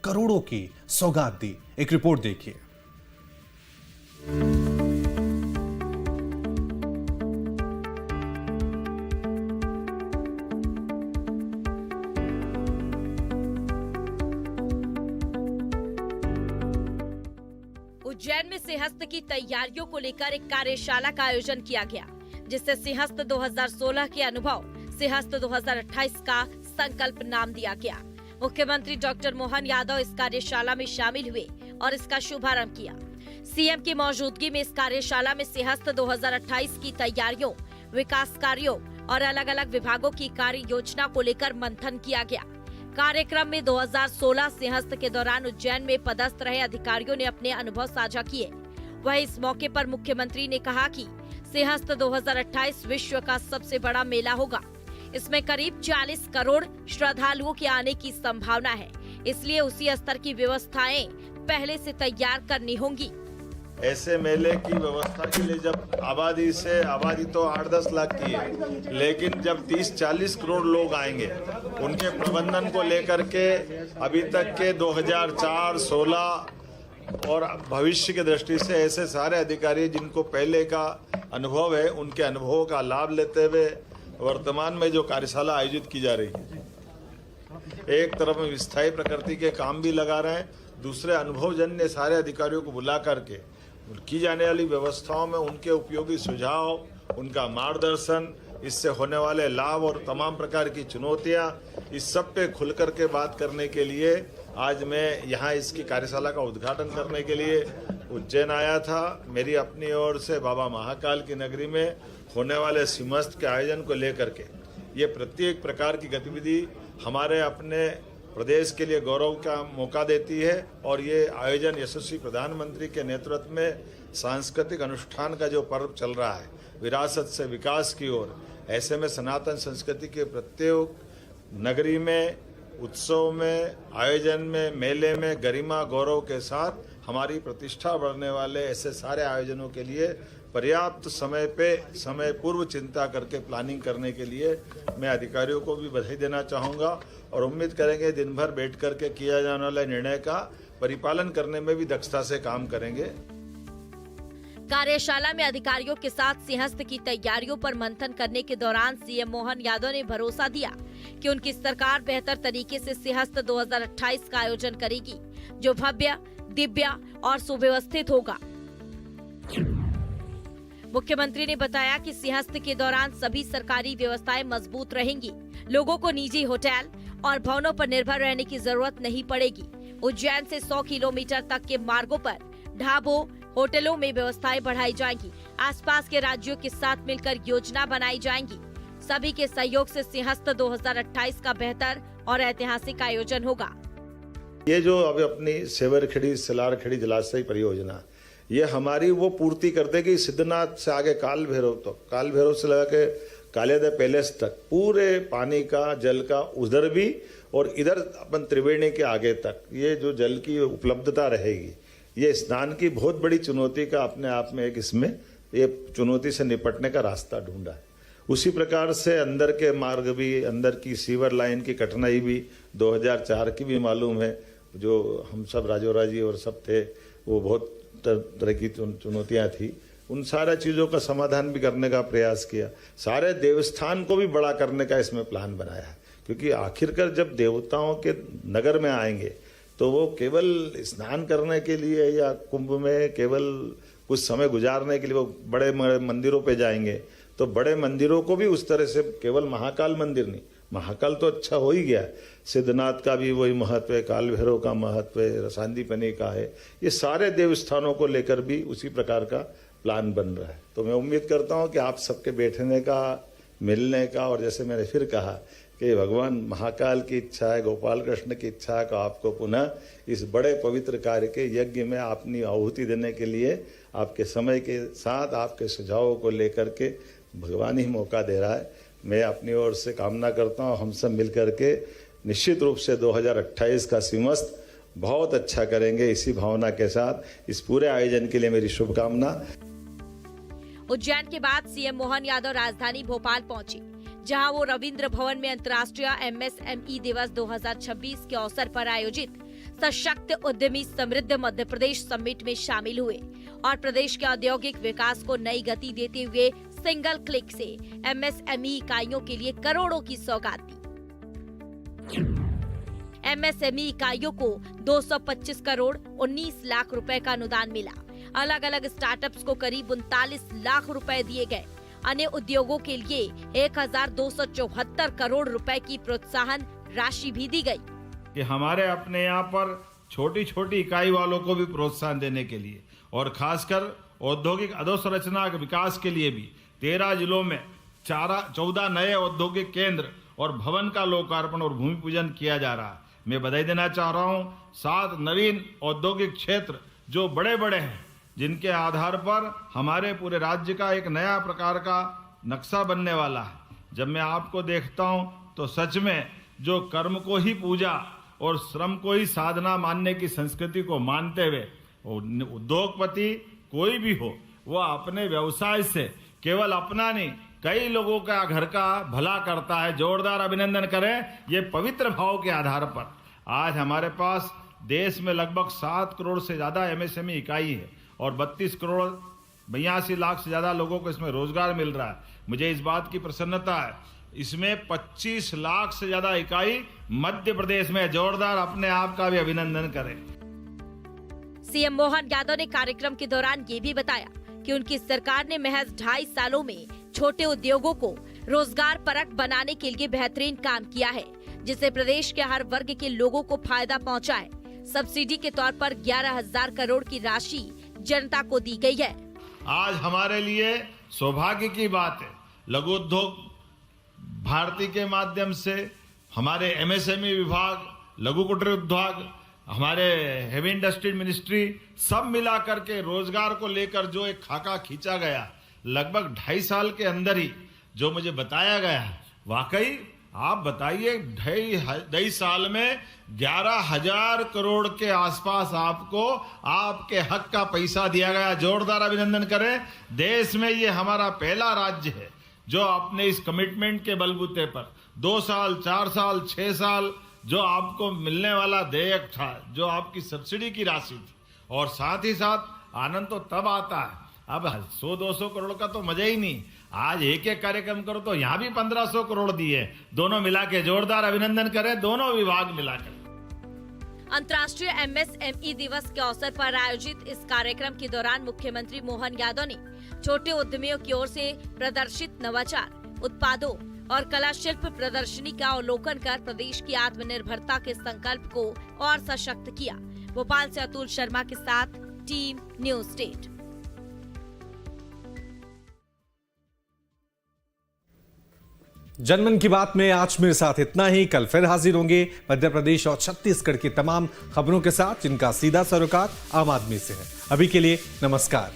करोड़ों की सौगात दी। एक रिपोर्ट देखिए। उज्जैन में सिंहस्थ की तैयारियों को लेकर एक कार्यशाला का आयोजन किया गया, जिससे सिंहस्थ 2016 के अनुभव सिंहस्थ 2028 का संकल्प नाम दिया गया। मुख्यमंत्री डॉक्टर मोहन यादव इस कार्यशाला में शामिल हुए और इसका शुभारंभ किया। सीएम की मौजूदगी में इस कार्यशाला में सिंहस्थ 2028 की तैयारियों, विकास कार्यों और अलग अलग विभागों की कार्य योजना को लेकर मंथन किया गया। कार्यक्रम में 2016 सिंहस्थ के दौरान उज्जैन में पदस्थ रहे अधिकारियों ने अपने अनुभव साझा किए। वहीं इस मौके पर मुख्यमंत्री ने कहा कि सिंहस्थ 2028 विश्व का सबसे बड़ा मेला होगा। इसमें करीब 40 करोड़ श्रद्धालुओं के आने की संभावना है, इसलिए उसी स्तर की व्यवस्थाएं पहले से तैयार करनी होंगी। ऐसे मेले की व्यवस्था के लिए जब आबादी तो 8-10 लाख की है, लेकिन जब 30-40 करोड़ लोग आएंगे, उनके प्रबंधन को लेकर के अभी तक के 2004, 16 और भविष्य की दृष्टि से ऐसे सारे अधिकारी जिनको पहले का अनुभव है, उनके अनुभवों का लाभ लेते हुए वर्तमान में जो कार्यशाला आयोजित की जा रही है, एक तरफ में स्थायी प्रकृति के काम भी लगा रहे हैं, दूसरे अनुभवजन्य सारे अधिकारियों को बुला करके की जाने वाली व्यवस्थाओं में उनके उपयोगी सुझाव, उनका मार्गदर्शन, इससे होने वाले लाभ और तमाम प्रकार की चुनौतियां, इस सब पे खुल करके बात करने के लिए आज मैं यहाँ इसकी कार्यशाला का उद्घाटन करने के लिए उज्जैन आया था। मेरी अपनी ओर से बाबा महाकाल की नगरी में होने वाले सिंहस्थ के आयोजन को लेकर के ये प्रत्येक प्रकार की गतिविधि हमारे अपने प्रदेश के लिए गौरव का मौका देती है और ये आयोजन यशस्वी प्रधानमंत्री के नेतृत्व में सांस्कृतिक अनुष्ठान का जो पर्व चल रहा है, विरासत से विकास की ओर, ऐसे में सनातन संस्कृति के प्रत्येक नगरी में, उत्सव में, आयोजन में, मेले में गरिमा गौरव के साथ हमारी प्रतिष्ठा बढ़ने वाले ऐसे सारे आयोजनों के लिए पर्याप्त समय पूर्व चिंता करके प्लानिंग करने के लिए मैं अधिकारियों को भी बधाई देना चाहूँगा और उम्मीद करेंगे दिन भर बैठ करके किया जाने वाले निर्णय का परिपालन करने में भी दक्षता से काम करेंगे। कार्यशाला में अधिकारियों के साथ सिंहस्थ की तैयारियों पर मंथन करने के दौरान सीएम मोहन यादव ने भरोसा दिया कि उनकी सरकार बेहतर तरीके से सिंहस्थ 2028 का आयोजन करेगी, जो भव्य, दिव्य और सुव्यवस्थित होगा। मुख्यमंत्री ने बताया कि सिंहस्थ के दौरान सभी सरकारी व्यवस्थाएं मजबूत रहेंगी। लोगों को निजी होटल और भवनों पर निर्भर रहने की जरूरत नहीं पड़ेगी। उज्जैन से 100 किलोमीटर तक के मार्गों पर ढाबों, होटलों में व्यवस्थाएं बढ़ाई जाएंगी। आसपास के राज्यों के साथ मिलकर योजना बनाई जाएंगी। सभी के सहयोग से सिंहस्थ 2028 का बेहतर और ऐतिहासिक आयोजन होगा। ये जो अभी अपनी सेवरखेड़ी सिलारखेड़ी जलाशय परियोजना, ये हमारी वो पूर्ति कर देगी सिद्धनाथ से आगे काल भैरव तक, काल भैरव से लगा के कालियादेव पैलेस तक पूरे पानी का, जल का उधर भी और इधर अपन त्रिवेणी के आगे तक ये जो जल की उपलब्धता रहेगी, ये स्नान की बहुत बड़ी चुनौती का अपने आप में एक इसमें ये चुनौती से निपटने का रास्ता ढूंढा है। उसी प्रकार से अंदर के मार्ग भी, अंदर की सीवर लाइन की कठिनाई भी 2004 की भी मालूम है, जो हम सब राजोरा जी और सब थे, वो बहुत तरह की चुनौतियां थी। उन सारा चीज़ों का समाधान भी करने का प्रयास किया। सारे देवस्थान को भी बड़ा करने का इसमें प्लान बनाया है, क्योंकि आखिरकार जब देवताओं के नगर में आएंगे तो वो केवल स्नान करने के लिए या कुंभ में केवल कुछ समय गुजारने के लिए वो बड़े मंदिरों पे जाएंगे, तो बड़े मंदिरों को भी उस तरह से, केवल महाकाल मंदिर नहीं, महाकाल तो अच्छा हो ही गया, सिद्धनाथ का भी वही महत्व है, काल भैरव का महत्व है, सांदीपनि का है, ये सारे देवस्थानों को लेकर भी उसी प्रकार का प्लान बन रहा है। तो मैं उम्मीद करता हूँ कि आप सबके बैठने का, मिलने का, और जैसे मैंने फिर कहा कि भगवान महाकाल की इच्छा है, गोपाल कृष्ण की इच्छा है कि आपको पुनः इस बड़े पवित्र कार्य के यज्ञ में अपनी आहुति देने के लिए आपके समय के साथ आपके सुझावों को लेकर के भगवान ही मौका दे रहा है। मैं अपनी ओर से कामना करता हूँ हम सब मिलकर के निश्चित रूप से 2028 का सिंहस्थ बहुत अच्छा करेंगे। इसी भावना के साथ इस पूरे आयोजन के लिए मेरी शुभकामना। उज्जैन के बाद सीएम मोहन यादव राजधानी भोपाल पहुंचे, जहां वो रविंद्र भवन में अंतर्राष्ट्रीय MSME दिवस 2026 के अवसर पर आयोजित सशक्त उद्यमी समृद्ध मध्य प्रदेश समिट में शामिल हुए और प्रदेश के औद्योगिक विकास को नई गति देते हुए सिंगल क्लिक से एमएसएमई इकाइयों के लिए करोड़ों की सौगात दी। एमएसएमई इकाइयों को 225 करोड़ 19 लाख रुपए का अनुदान मिला। अलग अलग स्टार्टअप्स को करीब 39 लाख रुपए दिए गए। अन्य उद्योगों के लिए 1274 करोड़ रुपए की प्रोत्साहन राशि भी दी गई। कि हमारे अपने यहाँ पर छोटी छोटी इकाई वालों को भी प्रोत्साहन देने के लिए और खासकर औद्योगिक अधोसंरचना के विकास के लिए भी 13 जिलों में 14 नए औद्योगिक केंद्र और भवन का लोकार्पण और भूमि पूजन किया जा रहा है। मैं बधाई देना चाह रहा हूँ 7 नवीन औद्योगिक क्षेत्र जो बड़े बड़े हैं, जिनके आधार पर हमारे पूरे राज्य का एक नया प्रकार का नक्शा बनने वाला है। जब मैं आपको देखता हूँ तो सच में जो कर्म को ही पूजा और श्रम को ही साधना मानने की संस्कृति को मानते हुए उद्योगपति कोई भी हो, वो अपने व्यवसाय से केवल अपना नहीं कई लोगों का घर का भला करता है। जोरदार अभिनंदन करें ये पवित्र भाव के आधार पर। आज हमारे पास देश में लगभग 7 करोड़ से ज्यादा एमएसएमई इकाई है और 32 करोड़ 82 लाख से ज्यादा लोगों को इसमें रोजगार मिल रहा है। मुझे इस बात की प्रसन्नता है, इसमें 25 लाख से ज्यादा इकाई मध्य प्रदेश में। जोरदार अपने आप का भी अभिनंदन करें। सीएम मोहन यादव ने कार्यक्रम के दौरान ये भी बताया कि उनकी सरकार ने महज 2.5 सालों में छोटे उद्योगों को रोजगार परक बनाने के लिए बेहतरीन काम किया है, जिससे प्रदेश के हर वर्ग के लोगों को फायदा पहुंचा है। सब्सिडी के तौर पर 11,000 करोड़ की राशि जनता को दी गई है। आज हमारे लिए सौभाग्य की बात है, लघु उद्योग भारती के माध्यम से हमारे एमएसएमई विभाग, लघु कुटीर उद्योग, हमारे हेवी इंडस्ट्री मिनिस्ट्री सब मिला करके रोजगार को लेकर जो एक खाका खींचा गया लगभग 2.5 साल के अंदर ही, जो मुझे बताया गया, वाकई आप बताइए 2.5 साल में 11,000 करोड़ के आसपास आपको आपके हक का पैसा दिया गया। जोरदार अभिनंदन करें। देश में ये हमारा पहला राज्य है जो अपने इस कमिटमेंट के बलबूते पर 2 साल, 4 साल, 6 साल जो आपको मिलने वाला देयक था, जो आपकी सब्सिडी की राशि थी, और साथ ही साथ आनंद तो तब आता है, अब 100-200 करोड़ का तो मजा ही नहीं। आज एक एक कार्यक्रम करो तो यहाँ भी 1500 करोड़ दिए, दोनों मिला के। जोरदार अभिनंदन करें दोनों विभाग मिलाकर। अंतर्राष्ट्रीय एमएसएमई दिवस के अवसर पर आयोजित इस कार्यक्रम के दौरान मुख्यमंत्री मोहन यादव ने छोटे उद्यमियों की ओर से प्रदर्शित नवाचार, उत्पादों और कला शिल्प प्रदर्शनी का अवलोकन कर प्रदेश की आत्मनिर्भरता के संकल्प को और सशक्त किया। भोपाल से अतुल शर्मा के साथ टीम न्यूज स्टेट। जनमन की बात में आज मेरे साथ इतना ही। कल फिर हाजिर होंगे मध्य प्रदेश और छत्तीसगढ़ की तमाम खबरों के साथ, जिनका सीधा सरोकार आम आदमी से है। अभी के लिए नमस्कार।